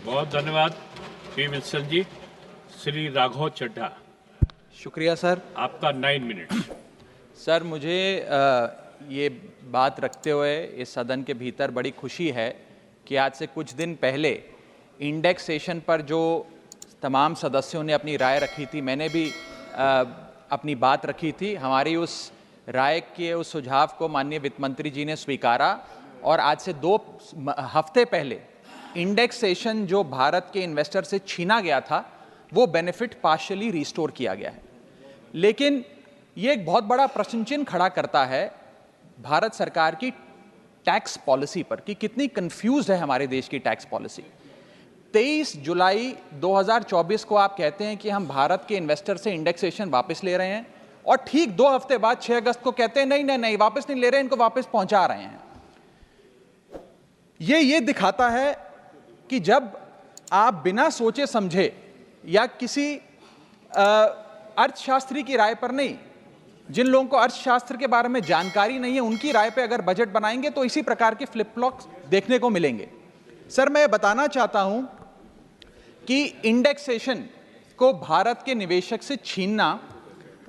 बहुत धन्यवाद P Wilson जी। श्री राघव चड्ढा, शुक्रिया सर। आपका 9 मिनट। सर, मुझे ये बात रखते हुए इस सदन के भीतर बड़ी खुशी है कि आज से कुछ दिन पहले इंडेक्सेशन पर जो तमाम सदस्यों ने अपनी राय रखी थी, मैंने भी अपनी बात रखी थी। हमारी उस राय के उस सुझाव को माननीय वित्त मंत्री जी ने स्वीकारा और आज से 2 हफ्ते पहले इंडेक्सेशन जो भारत के इन्वेस्टर से छीना गया था वो बेनिफिट पार्शियली रिस्टोर किया गया है। लेकिन ये एक बहुत बड़ा प्रश्न चिन्ह खड़ा करता है भारत सरकार की टैक्स पॉलिसी पर कि कितनी कंफ्यूज्ड है हमारे देश की टैक्स पॉलिसी। 23 जुलाई 2024 को आप कहते हैं कि हम भारत के इन्वेस्टर से इंडेक्सेशन वापस ले रहे हैं और ठीक 2 हफ्ते बाद 6 अगस्त को कहते हैं नहीं वापस नहीं ले रहे, इनको वापस पहुंचा रहे हैं। ये दिखाता है कि जब आप बिना सोचे समझे या किसी अर्थशास्त्री की राय पर नहीं, जिन लोगों को अर्थशास्त्र के बारे में जानकारी नहीं है उनकी राय पे अगर बजट बनाएंगे तो इसी प्रकार के फ्लिप फ्लॉप्स देखने को मिलेंगे। सर, मैं बताना चाहता हूं कि इंडेक्सेशन को भारत के निवेशक से छीनना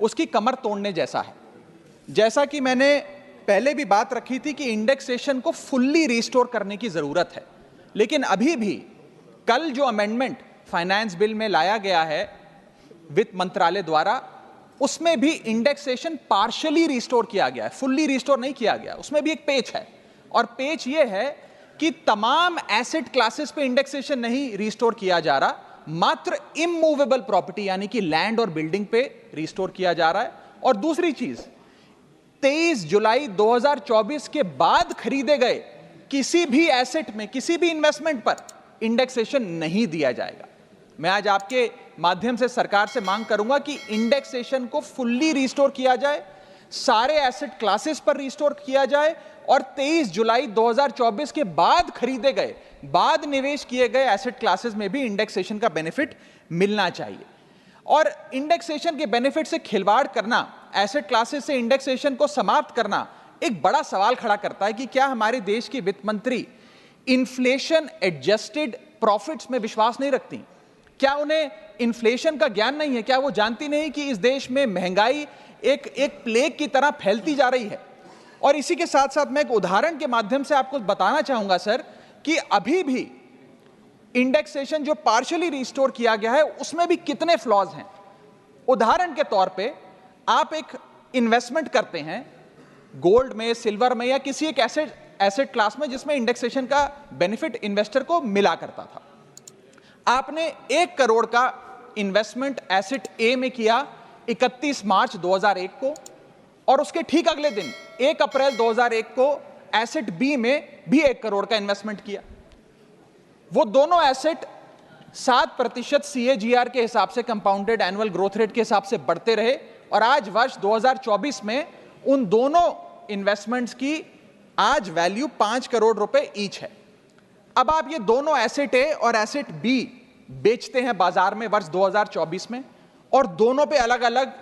उसकी कमर तोड़ने जैसा है। जैसा कि मैंने पहले भी बात रखी थी कि इंडेक्सेशन को फुल्ली रिस्टोर करने की जरूरत है, लेकिन अभी भी कल जो अमेंडमेंट फाइनेंस बिल में लाया गया है वित्त मंत्रालय द्वारा, उसमें भी इंडेक्सेशन पार्शियली रिस्टोर किया गया है, फुल्ली रिस्टोर नहीं किया गया। उसमें भी एक पेच है और पेच ये है कि तमाम एसेट क्लासेस पे इंडेक्सेशन नहीं रिस्टोर किया जा रहा, मात्र इमूवेबल प्रॉपर्टी यानी कि लैंड और बिल्डिंग पे रिस्टोर किया जा रहा है। और दूसरी चीज, 23 जुलाई 2024 के बाद खरीदे गए किसी भी एसेट में, किसी भी इन्वेस्टमेंट पर इंडेक्सेशन नहीं दिया जाएगा। मैं आज आपके माध्यम से सरकार से मांग करूंगा कि इंडेक्सेशन को फुल्ली रिस्टोर किया जाए, सारे एसेट क्लासेस पर रिस्टोर किया जाए और 23 जुलाई 2024 के बाद खरीदे गए, बाद निवेश किए गए एसेट क्लासेस में भी इंडेक्सेशन का बेनिफिट मिलना चाहिए। और इंडेक्सेशन के बेनिफिट से खिलवाड़ करना, एसेट क्लासेस से इंडेक्सेशन को समाप्त करना एक बड़ा सवाल खड़ा करता है कि क्या हमारे देश की वित्त मंत्री इन्फ्लेशन एडजस्टेड प्रॉफिट्स में विश्वास नहीं रखती? क्या उन्हें इन्फ्लेशन का ज्ञान नहीं है? क्या वो जानती नहीं कि इस देश में महंगाई एक प्लेग की तरह फैलती जा रही है? और इसी के साथ साथ मैं एक उदाहरण के माध्यम से आपको बताना चाहूंगा सर कि अभी भी इंडेक्सेशन जो पार्शियली रिस्टोर किया गया है उसमें भी कितने फ्लॉज हैं। उदाहरण के तौर पे आप एक इन्वेस्टमेंट करते हैं गोल्ड में, सिल्वर में या किसी एक एसेट क्लास में जिसमें इंडेक्सेशन का बेनिफिट इन्वेस्टर को मिला करता था। आपने 1 करोड़ का इन्वेस्टमेंट एसेट ए में किया 31 मार्च 2001 को और उसके ठीक अगले दिन 1 अप्रैल 2001 को एसेट बी में भी 1 करोड़ का इन्वेस्टमेंट किया। वो दोनों एसेट 7% CAGR के हिसाब से, कंपाउंडेड एनुअल ग्रोथ रेट के हिसाब से बढ़ते रहे और आज वर्ष 2024 में उन दोनों इन्वेस्टमेंट्स की आज वैल्यू 5 करोड़ रुपए ईच है। अब आप ये दोनों एसेट ए और एसेट बी बेचते हैं बाजार में वर्ष 2024 में और दोनों पे अलग अलग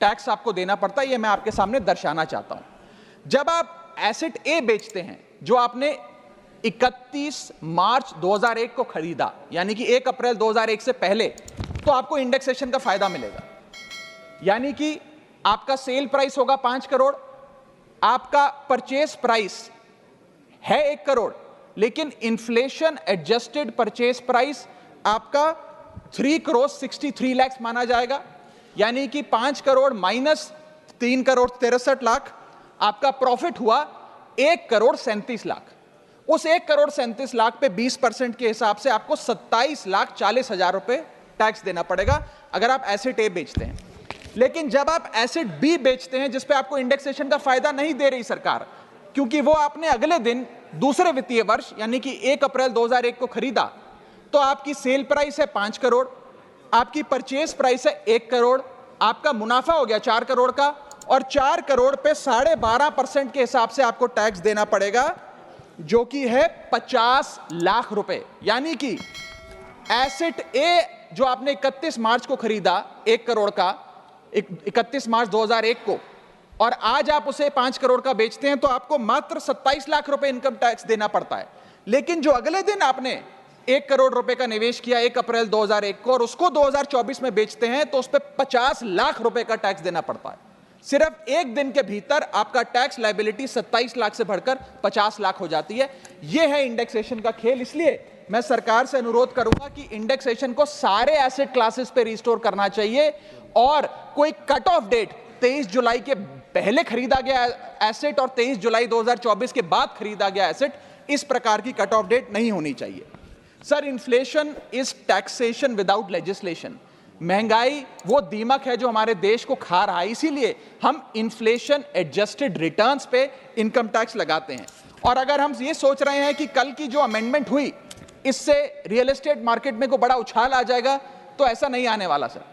टैक्स आपको देना पड़ता है। ये मैं आपके सामने दर्शाना चाहता हूं। जब आप एसेट ए बेचते हैं जो आपने 31 मार्च 2001 को खरीदा, यानी कि 1 अप्रैल 2001 से पहले, तो आपको इंडेक्सेशन का फायदा मिलेगा। यानी कि आपका सेल प्राइस होगा 5 करोड़, आपका परचेस प्राइस है 1 करोड़, लेकिन इन्फ्लेशन एडजस्टेड परचेस प्राइस आपका 3 करोड़ 63 लाख माना जाएगा। यानी कि 5 करोड़ माइनस 3 करोड़ 63 लाख, आपका प्रॉफिट हुआ 1 करोड़ 37 लाख। उस 1 करोड़ 37 लाख पे 20% के हिसाब से आपको 27 लाख 40 हजार रुपए टैक्स देना पड़ेगा अगर आप एसेट ए बेचते हैं। लेकिन जब आप एसेट बी बेचते हैं जिस पे आपको इंडेक्सेशन का फायदा नहीं दे रही सरकार, क्योंकि वो आपने अगले दिन दूसरे वित्तीय वर्ष यानी कि 1 अप्रैल 2001 को खरीदा, तो आपकी सेल प्राइस है 5 करोड़, आपकी परचेज प्राइस है 1 करोड़, आपका मुनाफा हो गया 4 करोड़ का और 4 करोड़ पे 12.5% के हिसाब से आपको टैक्स देना पड़ेगा जो कि है 50 लाख रुपए। यानी कि एसेट ए जो आपने 31 मार्च को खरीदा 1 करोड़ का, 31 मार्च 2001 को, और आज आप उसे 5 करोड़ का बेचते हैं तो आपको मात्र 27 लाख रुपए इनकम टैक्स देना पड़ता है। लेकिन जो अगले दिन आपने 1 करोड़ रुपए का निवेश किया 1 अप्रैल 2001 को और उसको 2024 में बेचते हैं तो उस पर 50 लाख रुपए का टैक्स देना पड़ता है। सिर्फ एक दिन के भीतर आपका टैक्स लायबिलिटी 27 लाख से बढ़कर 50 लाख हो जाती है। यह है इंडेक्सेशन का खेल। इसलिए मैं सरकार से अनुरोध करूंगा कि इंडेक्सेशन को सारे एसेट क्लासेस पे रिस्टोर करना चाहिए और कोई कट ऑफ डेट 23 जुलाई के पहले खरीदा गया एसेट और 23 जुलाई 2024 के बाद खरीदा गया एसेट, इस प्रकार की कट ऑफ डेट नहीं होनी चाहिए। Sir, inflation is taxation without legislation. महंगाई वो दीमक है जो हमारे देश को खा रहा है, इसीलिए हम इन्फ्लेशन एडजस्टेड रिटर्न्स पे इनकम टैक्स लगाते हैं। और अगर हम ये सोच रहे हैं कि कल की जो अमेंडमेंट हुई इससे रियल एस्टेट मार्केट में को बड़ा उछाल आ जाएगा, तो ऐसा नहीं आने वाला। सर,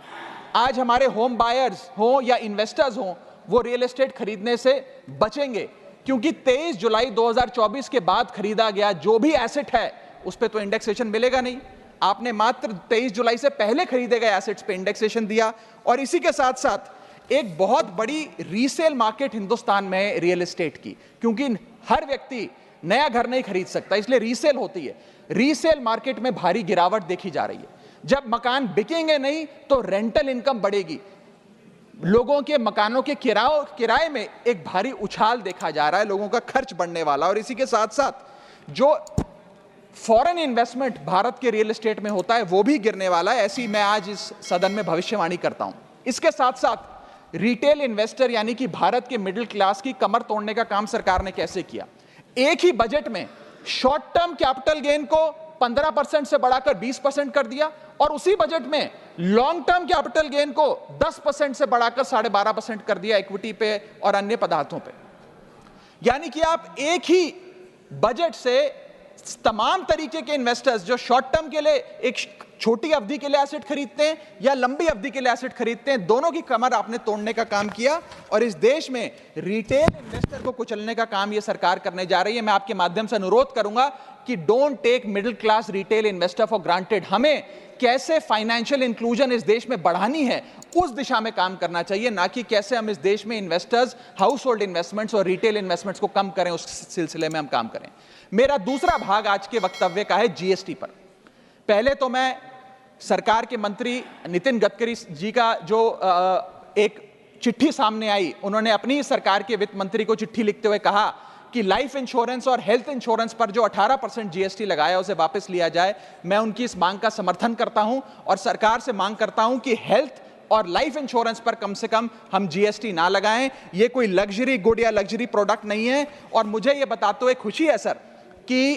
आज हमारे होम बायर्स हो या इन्वेस्टर्स हो, वो रियल एस्टेट खरीदने से बचेंगे, क्योंकि 23 जुलाई 2024 के बाद खरीदा गया जो भी एसेट है उस पर तो इंडेक्सेशन मिलेगा नहीं। आपने मात्र 23 जुलाई से पहले खरीदे गए एसेट्स पे इंडेक्सेशन दिया। और इसी के साथ साथ एक बहुत बड़ी रीसेल मार्केट हिंदुस्तान में रियल एस्टेट की, क्योंकि हर व्यक्ति नया घर नहीं खरीद सकता, इसलिए रीसेल होती है। रीसेल मार्केट में भारी गिरावट देखी जा रही है। जब मकान बिकेंगे नहीं तो रेंटल इनकम बढ़ेगी। लोगों के मकानों के किराए में एक भारी उछाल देखा जा रहा है, लोगों का खर्च बढ़ने वाला। और इसी के साथ साथ जो फॉरेन इन्वेस्टमेंट भारत के रियल एस्टेट में होता है वो भी गिरने वाला है, ऐसी मैं आज इस सदन में भविष्यवाणी करता हूं। इसके साथ साथ रिटेल इन्वेस्टर यानी कि भारत के मिडिल क्लास की कमर तोड़ने का काम सरकार ने कैसे किया। एक ही बजट में शॉर्ट टर्म कैपिटल गेन को 15% से बढ़ाकर 20% कर दिया और उसी बजट में लॉन्ग टर्म कैपिटल गेन को 10% से बढ़ाकर 12.5% कर दिया इक्विटी पे और अन्य पदार्थों पे। यानी कि आप एक ही बजट से तमाम तरीके के इन्वेस्टर्स जो शॉर्ट टर्म के लिए एक छोटी अवधि के लिए एसेट खरीदते हैं या लंबी अवधि के लिए एसेट खरीदते हैं, दोनों की कमर आपने तोड़ने का काम किया और इस देश में रिटेल इन्वेस्टर को कुचलने का काम यह सरकार करने जा रही है। मैं आपके माध्यम से अनुरोध करूंगा कि don't take middle class retail investor for granted. हमें कैसे फाइनेंशियल इंक्लूजन इस देश में बढ़ानी है उस दिशा में काम करना चाहिए, ना कि कैसे हम इस देश में इन्वेस्टर्स, हाउस होल्ड इन्वेस्टमेंट्स और रिटेल इन्वेस्टमेंट्स को कम करें, उस सिलसिले में हम काम करें। मेरा दूसरा भाग आज के वक्तव्य का है जीएसटी पर। पहले तो मैं सरकार के मंत्री नितिन गडकरी जी का जो एक चिट्ठी सामने आई, उन्होंने अपनी सरकार के वित्त मंत्री को चिट्ठी लिखते हुए कहा कि लाइफ इंश्योरेंस और हेल्थ इंश्योरेंस पर जो 18% जीएसटी लगाया उसे वापस लिया जाए। मैं उनकी इस मांग का समर्थन करता हूं और सरकार से मांग करता हूं कि हेल्थ और लाइफ इंश्योरेंस पर कम से कम हम जीएसटी ना लगाएं। ये कोई लग्जरी गुड या लग्जरी प्रोडक्ट नहीं है। और मुझे ये बताते हुए खुशी है सर कि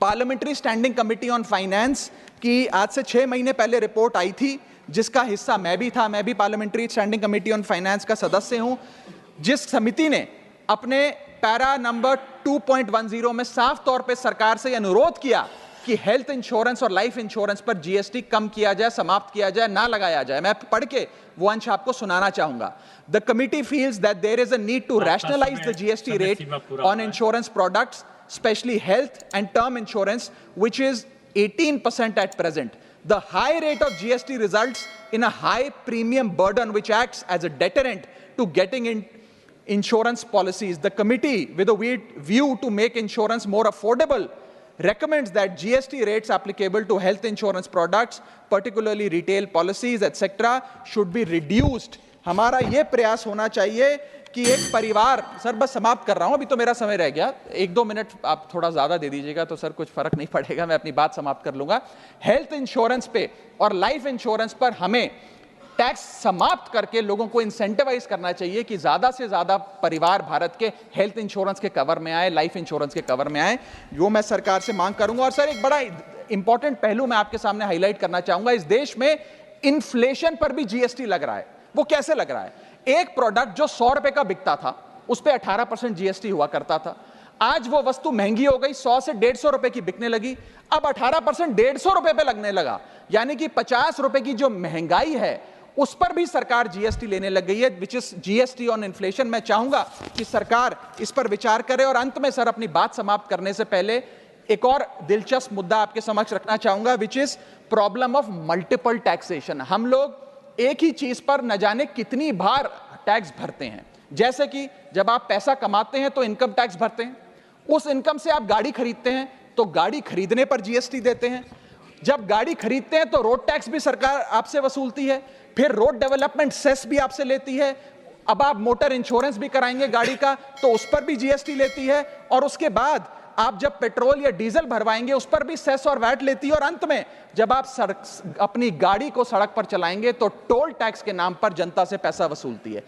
parliamentary standing committee on finance की आज से 6 महीने पहले रिपोर्ट आई थी, जिसका हिस्सा मैं भी था। मैं भी parliamentary standing committee on finance का सदस्य हूं, जिस समिति ने अपने पैरा नंबर 2.10 में साफ तौर पे सरकार से अनुरोध किया कि हेल्थ इंश्योरेंस और लाइफ इंश्योरेंस पर जीएसटी कम किया जाए, समाप्त किया जाए, ना लगाया जाए। मैं पढ़ के वो अंश आपको सुनाना चाहूंगा। The committee feels that there is a need to rationalize the GST rate on insurance products, especially health and term insurance, which is 18% at present. The high rate of GST results in a high premium burden which acts as a deterrent to getting in insurance policies. The committee, with a view to make insurance more affordable, recommends that GST rates applicable to health insurance products, particularly retail policies, etc., should be reduced. हमारा ये प्रयास होना चाहिए कि एक परिवार, sir बस समाप्त कर रहा हूं, अभी तो मेरा समय रह गया, 1-2 मिनट आप थोड़ा ज्यादा दे दीजिएगा तो सर कुछ फर्क नहीं पड़ेगा, मैं अपनी बात समाप्त कर लूंगा। हेल्थ इंश्योरेंस पे और लाइफ इंश्योरेंस पर हमें टैक्स समाप्त करके लोगों को इंसेंटिवाइज करना चाहिए कि ज्यादा से ज्यादा परिवार भारत के हेल्थ इंश्योरेंस के कवर में आए, लाइफ इंश्योरेंस के कवर में आए। जो मैं सरकार से मांग करूंगा। और सर एक बड़ा इंपॉर्टेंट पहलू मैं आपके सामने हाईलाइट करना चाहूंगा। इस देश में इन्फ्लेशन पर भी जीएसटी लग रहा है। वो कैसे लग रहा है? एक प्रोडक्ट जो 100 रुपए का बिकता था उस पे 18% जीएसटी हुआ करता था। आज वो वस्तु महंगी हो गई, 100 से 150 रुपए की बिकने लगी, अब 18% 150 रुपए पे लगने लगा। यानी कि 50 रुपए की जो महंगाई है उस पर भी सरकार जीएसटी लेने लग गई है, which is GST on inflation. मैं चाहूंगा कि सरकार इस पर विचार करे। और अंत में सर अपनी बात समाप्त करने से पहले एक और दिलचस्प मुद्दा आपके समक्ष रखना चाहूंगा, which is problem of multiple taxation. हम लोग एक ही चीज पर न जाने कितनी बार टैक्स भरते हैं। जैसे कि जब आप पैसा कमाते हैं तो इनकम टैक्स भरते हैं, उस इनकम से आप गाड़ी खरीदते हैं तो गाड़ी खरीदने पर जीएसटी देते हैं। जब गाड़ी खरीदते हैं तो रोड टैक्स भी सरकार आपसे वसूलती है, फिर रोड डेवलपमेंट सेस भी आपसे लेती है। अब आप मोटर इंश्योरेंस भी कराएंगे गाड़ी का तो उस पर भी जीएसटी लेती है, और उसके बाद आप जब पेट्रोल या डीजल भरवाएंगे उस पर भी सेस और वैट लेती है, और अंत में जब आप अपनी गाड़ी को सड़क पर चलाएंगे तो टोल टैक्स के नाम पर जनता से पैसा वसूलती है।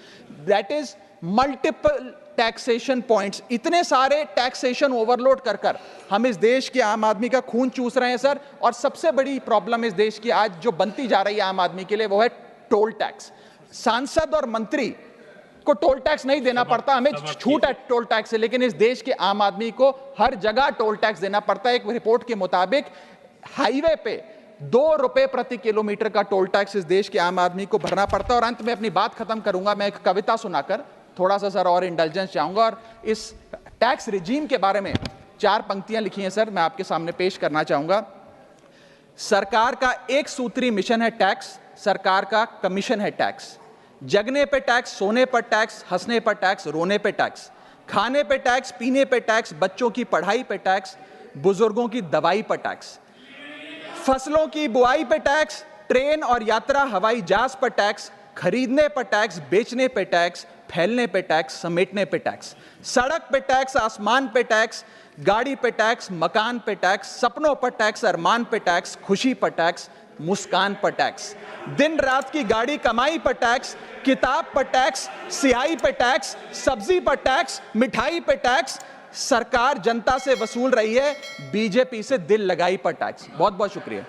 That is multiple taxation points. इतने सारे टैक्सेशन ओवरलोड कर कर हम इस देश के आम आदमी का खून चूस रहे हैं सर। और सबसे बड़ी प्रॉब्लम इस देश की आज जो बनती जा रही है आम आदमी के लिए वो है टोल टैक्स। सांसद और मंत्री को टोल टैक्स नहीं देना पड़ता, हमें छूट है टोल टैक्स से, लेकिन इस देश के आम आदमी को हर जगह टोल टैक्स देना पड़ता है। एक रिपोर्ट के मुताबिक हाईवे पे 2 रुपए प्रति किलोमीटर का टोल टैक्स इस देश के आम आदमी को भरना पड़ता है। और अंत में अपनी बात खत्म करूंगा मैं एक कविता सुनाकर, थोड़ा सा सर और इंडल्जेंस चाहूंगा। और इस टैक्स रिजीम के बारे में 4 पंक्तियां लिखी हैं सर, मैं आपके सामने पेश करना चाहूंगा। सरकार का एक सूत्री मिशन है टैक्स, सरकार का कमीशन है टैक्स। जगने पे टैक्स, सोने पर टैक्स, हंसने पर टैक्स, रोने पे टैक्स, खाने पे टैक्स, पीने पे टैक्स, बच्चों की पढ़ाई पे टैक्स, बुजुर्गों की दवाई पर टैक्स, फसलों की बुआई पे टैक्स, ट्रेन और यात्रा हवाई जहाज पर टैक्स, खरीदने पर टैक्स, बेचने पे टैक्स, फैलने पे टैक्स, समेटने पे टैक्स, सड़क पे टैक्स, आसमान पे टैक्स, गाड़ी पे टैक्स, मकान पे टैक्स, सपनों पर टैक्स, अरमान पे टैक्स, खुशी पर टैक्स, मुस्कान पर टैक्स, दिन रात की गाड़ी कमाई पर टैक्स, किताब पर टैक्स, सियाही पर टैक्स, सब्जी पर टैक्स, मिठाई पर टैक्स। सरकार जनता से वसूल रही है बीजेपी से दिल लगाई पर टैक्स। बहुत बहुत शुक्रिया।